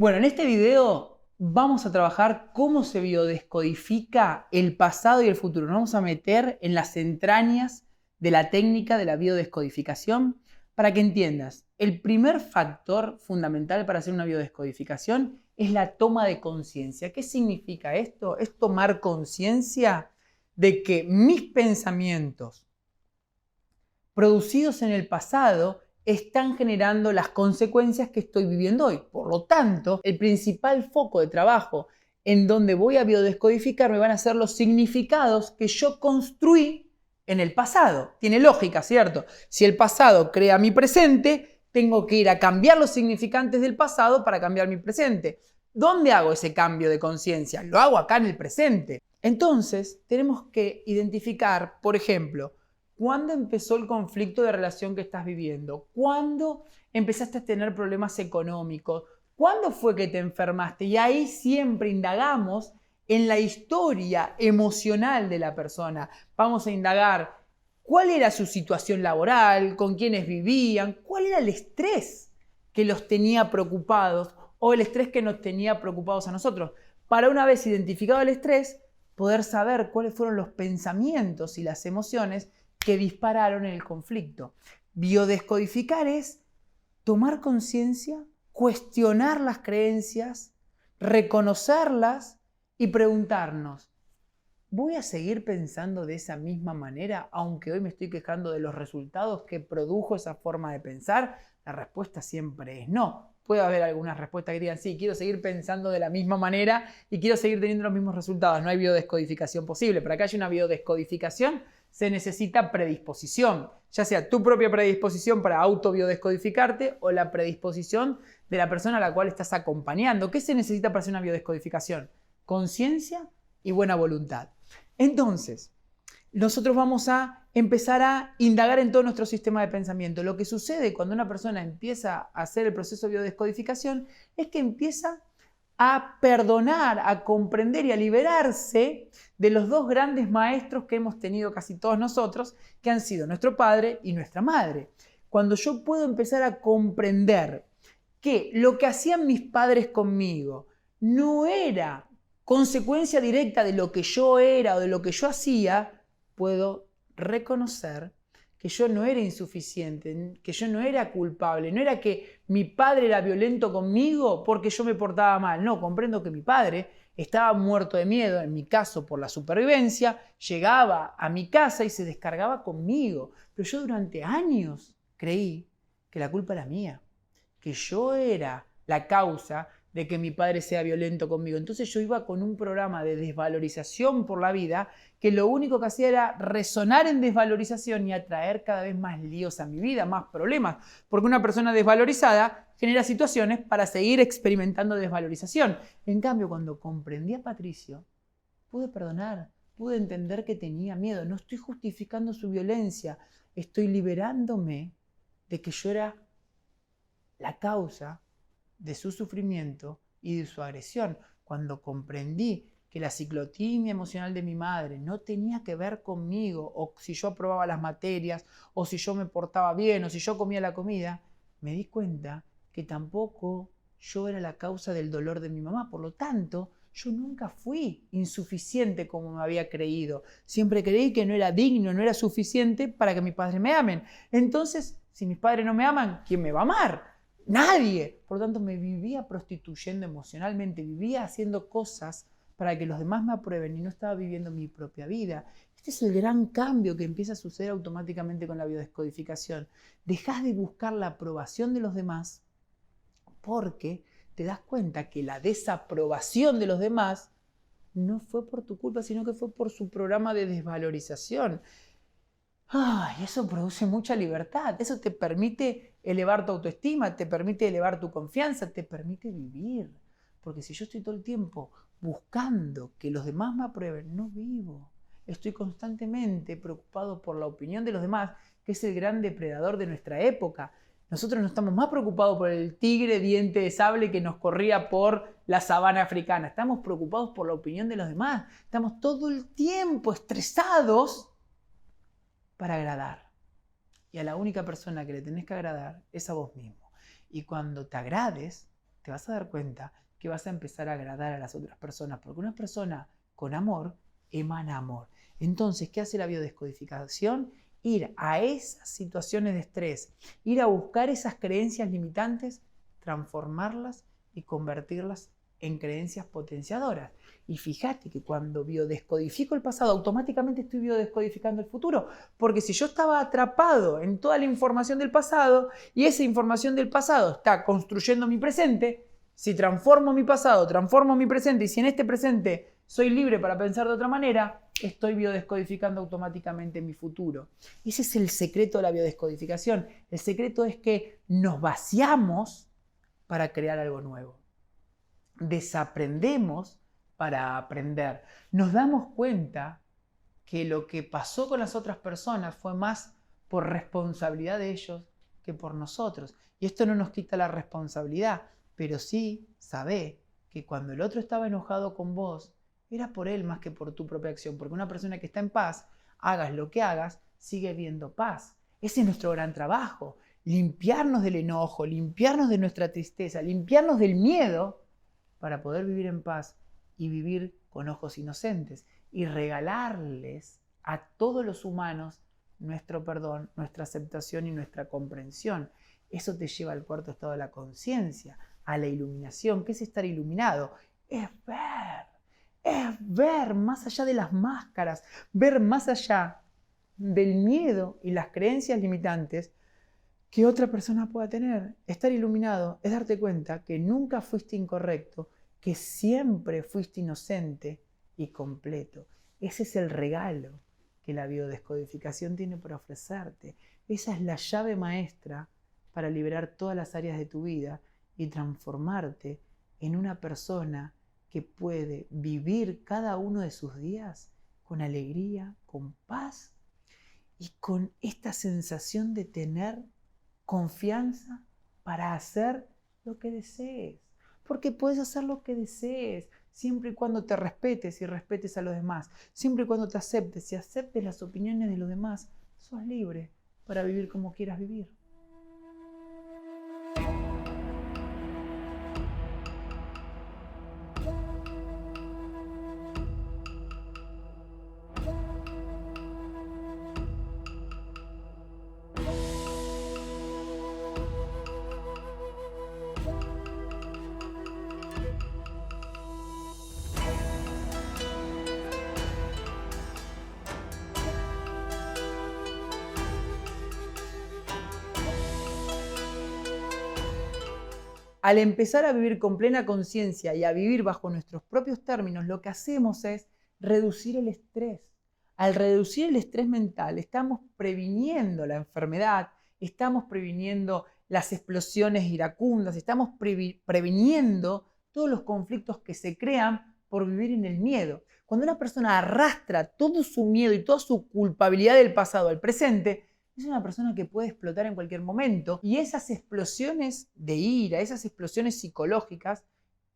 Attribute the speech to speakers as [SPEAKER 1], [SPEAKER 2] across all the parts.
[SPEAKER 1] Bueno, en este video vamos a trabajar cómo se biodescodifica el pasado y el futuro. Nos vamos a meter en las entrañas de la técnica de la biodescodificación para que entiendas. El primer factor fundamental para hacer una biodescodificación es la toma de conciencia. ¿Qué significa esto? Es tomar conciencia de que mis pensamientos producidos en el pasado están generando las consecuencias que estoy viviendo hoy. Por lo tanto, el principal foco de trabajo en donde voy a biodescodificarme van a ser los significados que yo construí en el pasado. Tiene lógica, ¿cierto? Si el pasado crea mi presente, tengo que ir a cambiar los significantes del pasado para cambiar mi presente. ¿Dónde hago ese cambio de conciencia? Lo hago acá en el presente. Entonces, tenemos que identificar, por ejemplo, ¿cuándo empezó el conflicto de relación que estás viviendo? ¿Cuándo empezaste a tener problemas económicos? ¿Cuándo fue que te enfermaste? Y ahí siempre indagamos en la historia emocional de la persona. Vamos a indagar cuál era su situación laboral, con quiénes vivían, cuál era el estrés que los tenía preocupados o el estrés que nos tenía preocupados a nosotros. Para una vez identificado el estrés, poder saber cuáles fueron los pensamientos y las emociones que dispararon el conflicto. Biodescodificar es tomar conciencia, cuestionar las creencias, reconocerlas y preguntarnos, ¿voy a seguir pensando de esa misma manera aunque hoy me estoy quejando de los resultados que produjo esa forma de pensar? La respuesta siempre es no. Puede haber algunas respuestas que digan, sí, quiero seguir pensando de la misma manera y quiero seguir teniendo los mismos resultados. No hay biodescodificación posible. Para que haya una biodescodificación se necesita predisposición, ya sea tu propia predisposición para autobiodescodificarte o la predisposición de la persona a la cual estás acompañando. ¿Qué se necesita para hacer una biodescodificación? Conciencia y buena voluntad. Entonces, nosotros vamos a empezar a indagar en todo nuestro sistema de pensamiento. Lo que sucede cuando una persona empieza a hacer el proceso de biodescodificación es que empieza a perdonar, a comprender y a liberarse de los dos grandes maestros que hemos tenido casi todos nosotros, que han sido nuestro padre y nuestra madre. Cuando yo puedo empezar a comprender que lo que hacían mis padres conmigo no era consecuencia directa de lo que yo era o de lo que yo hacía, puedo reconocer que yo no era insuficiente, que yo no era culpable, no era que mi padre era violento conmigo porque yo me portaba mal. No, comprendo que mi padre estaba muerto de miedo, en mi caso por la supervivencia, llegaba a mi casa y se descargaba conmigo. Pero yo durante años creí que la culpa era mía, que yo era la causa de que mi padre sea violento conmigo. Entonces yo iba con un programa de desvalorización por la vida que lo único que hacía era resonar en desvalorización y atraer cada vez más líos a mi vida, más problemas. Porque una persona desvalorizada genera situaciones para seguir experimentando desvalorización. En cambio, cuando comprendí a Patricio, pude perdonar, pude entender que tenía miedo. No estoy justificando su violencia, estoy liberándome de que yo era la causa de su sufrimiento y de su agresión. Cuando comprendí que la ciclotimia emocional de mi madre no tenía que ver conmigo, o si yo aprobaba las materias, o si yo me portaba bien, o si yo comía la comida, me di cuenta que tampoco yo era la causa del dolor de mi mamá. Por lo tanto, yo nunca fui insuficiente como me había creído. Siempre creí que no era digno, no era suficiente para que mis padres me amen. Entonces, si mis padres no me aman, ¿quién me va a amar? Nadie. Por lo tanto, me vivía prostituyendo emocionalmente, vivía haciendo cosas para que los demás me aprueben y no estaba viviendo mi propia vida. Este es el gran cambio que empieza a suceder automáticamente con la biodescodificación. Dejás de buscar la aprobación de los demás porque te das cuenta que la desaprobación de los demás no fue por tu culpa, sino que fue por su programa de desvalorización. Y eso produce mucha libertad, eso te permite elevar tu autoestima, te permite elevar tu confianza, te permite vivir. Porque si yo estoy todo el tiempo buscando que los demás me aprueben, no vivo. Estoy constantemente preocupado por la opinión de los demás, que es el gran depredador de nuestra época. Nosotros no estamos más preocupados por el tigre diente de sable que nos corría por la sabana africana. Estamos preocupados por la opinión de los demás. Estamos todo el tiempo estresados para agradar. Y a la única persona que le tenés que agradar es a vos mismo. Y cuando te agrades, te vas a dar cuenta que vas a empezar a agradar a las otras personas, porque una persona con amor emana amor. Entonces, ¿qué hace la biodescodificación? Ir a esas situaciones de estrés, ir a buscar esas creencias limitantes, transformarlas y convertirlas en creencias potenciadoras. Y fíjate que cuando biodescodifico el pasado, automáticamente estoy biodescodificando el futuro. Porque si yo estaba atrapado en toda la información del pasado y esa información del pasado está construyendo mi presente, si transformo mi pasado, transformo mi presente y si en este presente soy libre para pensar de otra manera, estoy biodescodificando automáticamente mi futuro. Ese es el secreto de la biodescodificación. El secreto es que nos vaciamos para crear algo nuevo. Desaprendemos para aprender. Nos damos cuenta que lo que pasó con las otras personas fue más por responsabilidad de ellos que por nosotros. Y esto no nos quita la responsabilidad, pero sí sabé que cuando el otro estaba enojado con vos, era por él más que por tu propia acción. Porque una persona que está en paz, hagas lo que hagas, sigue viendo paz. Ese es nuestro gran trabajo. Limpiarnos del enojo, limpiarnos de nuestra tristeza, limpiarnos del miedo para poder vivir en paz y vivir con ojos inocentes y regalarles a todos los humanos nuestro perdón, nuestra aceptación y nuestra comprensión. Eso te lleva al cuarto estado de la conciencia, a la iluminación. ¿Qué es estar iluminado? Es ver más allá de las máscaras, ver más allá del miedo y las creencias limitantes que otra persona pueda tener. Estar iluminado es darte cuenta que nunca fuiste incorrecto, que siempre fuiste inocente y completo. Ese es el regalo que la biodescodificación tiene para ofrecerte. Esa es la llave maestra para liberar todas las áreas de tu vida y transformarte en una persona que puede vivir cada uno de sus días con alegría, con paz y con esta sensación de tener confianza para hacer lo que desees. Porque puedes hacer lo que desees, siempre y cuando te respetes y respetes a los demás. Siempre y cuando te aceptes y aceptes las opiniones de los demás, sos libre para vivir como quieras vivir. Al empezar a vivir con plena conciencia y a vivir bajo nuestros propios términos, lo que hacemos es reducir el estrés. Al reducir el estrés mental, estamos previniendo la enfermedad, estamos previniendo las explosiones iracundas, estamos previniendo todos los conflictos que se crean por vivir en el miedo. Cuando una persona arrastra todo su miedo y toda su culpabilidad del pasado al presente, es una persona que puede explotar en cualquier momento y esas explosiones de ira, esas explosiones psicológicas,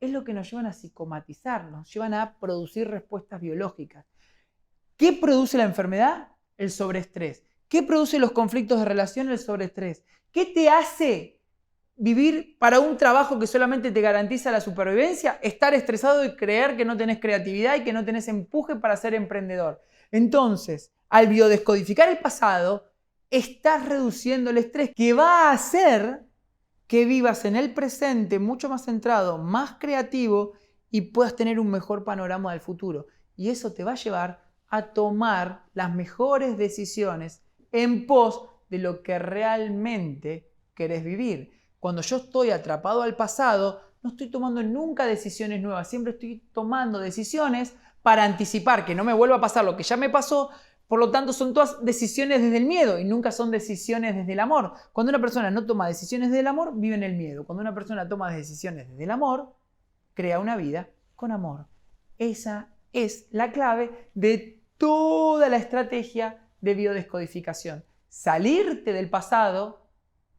[SPEAKER 1] es lo que nos llevan a psicomatizar, nos llevan a producir respuestas biológicas. ¿Qué produce la enfermedad? El sobreestrés. ¿Qué produce los conflictos de relación? El sobreestrés. ¿Qué te hace vivir para un trabajo que solamente te garantiza la supervivencia? Estar estresado y creer que no tenés creatividad y que no tenés empuje para ser emprendedor. Entonces, al biodescodificar el pasado, estás reduciendo el estrés que va a hacer que vivas en el presente mucho más centrado, más creativo y puedas tener un mejor panorama del futuro. Y eso te va a llevar a tomar las mejores decisiones en pos de lo que realmente querés vivir. Cuando yo estoy atrapado al pasado, no estoy tomando nunca decisiones nuevas, siempre estoy tomando decisiones para anticipar que no me vuelva a pasar lo que ya me pasó. Por lo tanto, son todas decisiones desde el miedo y nunca son decisiones desde el amor. Cuando una persona no toma decisiones desde el amor, vive en el miedo. Cuando una persona toma decisiones desde el amor, crea una vida con amor. Esa es la clave de toda la estrategia de biodescodificación. Salirte del pasado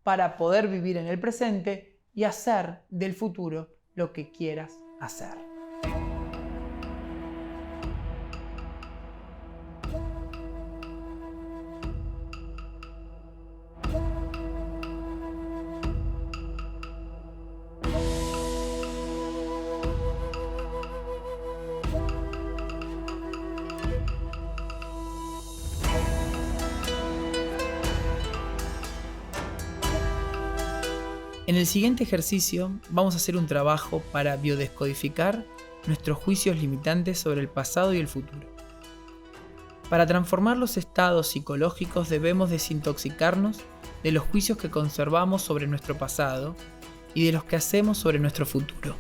[SPEAKER 1] para poder vivir en el presente y hacer del futuro lo que quieras hacer. En el siguiente ejercicio vamos a hacer un trabajo para biodescodificar nuestros juicios limitantes sobre el pasado y el futuro. Para transformar los estados psicológicos debemos desintoxicarnos de los juicios que conservamos sobre nuestro pasado y de los que hacemos sobre nuestro futuro.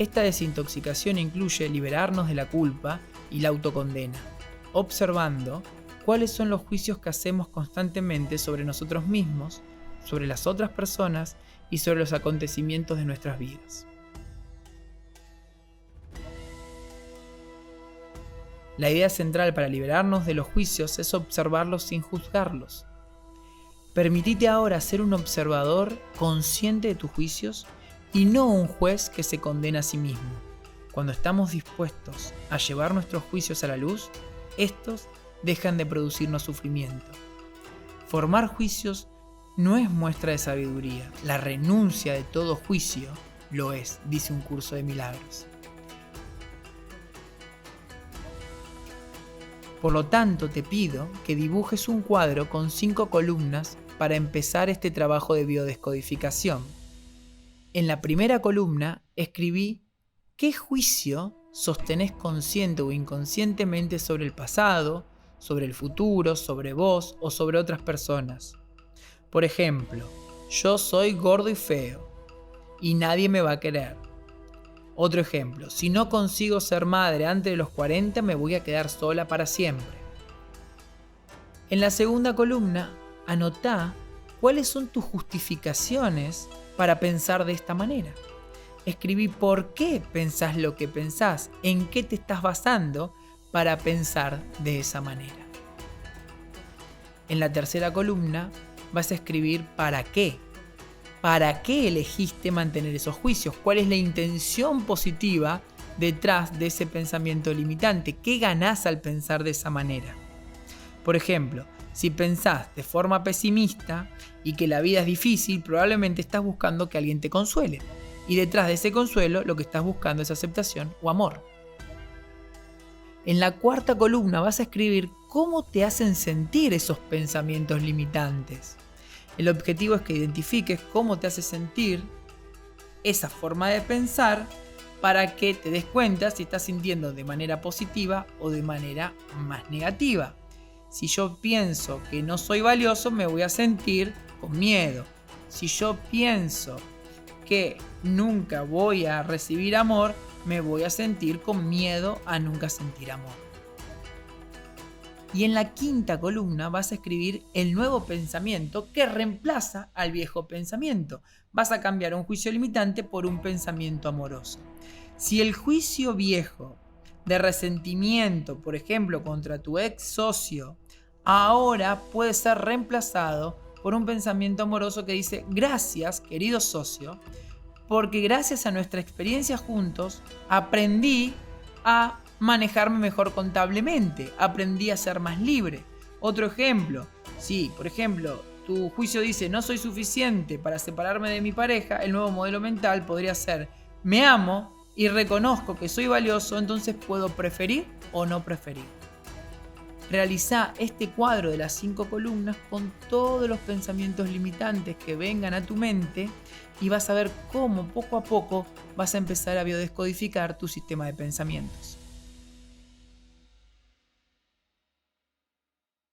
[SPEAKER 1] Esta desintoxicación incluye liberarnos de la culpa y la autocondena, observando cuáles son los juicios que hacemos constantemente sobre nosotros mismos, sobre las otras personas y sobre los acontecimientos de nuestras vidas. La idea central para liberarnos de los juicios es observarlos sin juzgarlos. Permitite ahora ser un observador consciente de tus juicios y no un juez que se condena a sí mismo. Cuando estamos dispuestos a llevar nuestros juicios a la luz, estos dejan de producirnos sufrimiento. Formar juicios no es muestra de sabiduría. La renuncia de todo juicio lo es, dice un curso de milagros. Por lo tanto, te pido que dibujes un cuadro con 5 columnas para empezar este trabajo de biodescodificación. En la primera columna escribí qué juicio sostenés consciente o inconscientemente sobre el pasado, sobre el futuro, sobre vos o sobre otras personas. Por ejemplo, yo soy gordo y feo y nadie me va a querer. Otro ejemplo, si no consigo ser madre antes de los 40 me voy a quedar sola para siempre. En la segunda columna, anotá cuáles son tus justificaciones para pensar de esta manera. Escribí por qué pensás lo que pensás, en qué te estás basando para pensar de esa manera. En la tercera columna, vas a escribir para qué. ¿Para qué elegiste mantener esos juicios? ¿Cuál es la intención positiva detrás de ese pensamiento limitante? ¿Qué ganás al pensar de esa manera? Por ejemplo, si pensás de forma pesimista y que la vida es difícil, probablemente estás buscando que alguien te consuele. Y detrás de ese consuelo, lo que estás buscando es aceptación o amor. En la cuarta columna vas a escribir cómo te hacen sentir esos pensamientos limitantes. El objetivo es que identifiques cómo te hace sentir esa forma de pensar para que te des cuenta si estás sintiendo de manera positiva o de manera más negativa. Si yo pienso que no soy valioso, me voy a sentir con miedo. Si yo pienso que nunca voy a recibir amor, me voy a sentir con miedo a nunca sentir amor. Y en la quinta columna vas a escribir el nuevo pensamiento que reemplaza al viejo pensamiento. Vas a cambiar un juicio limitante por un pensamiento amoroso. Si el juicio viejo de resentimiento, por ejemplo, contra tu ex socio, ahora puede ser reemplazado por un pensamiento amoroso que dice: gracias, querido socio, porque gracias a nuestra experiencia juntos aprendí a manejarme mejor contablemente, aprendí a ser más libre. Otro ejemplo, si por ejemplo tu juicio dice no soy suficiente para separarme de mi pareja, el nuevo modelo mental podría ser: me amo y reconozco que soy valioso, entonces puedo preferir o no preferir. Realizá este cuadro de las 5 columnas con todos los pensamientos limitantes que vengan a tu mente y vas a ver cómo poco a poco vas a empezar a biodescodificar tu sistema de pensamientos.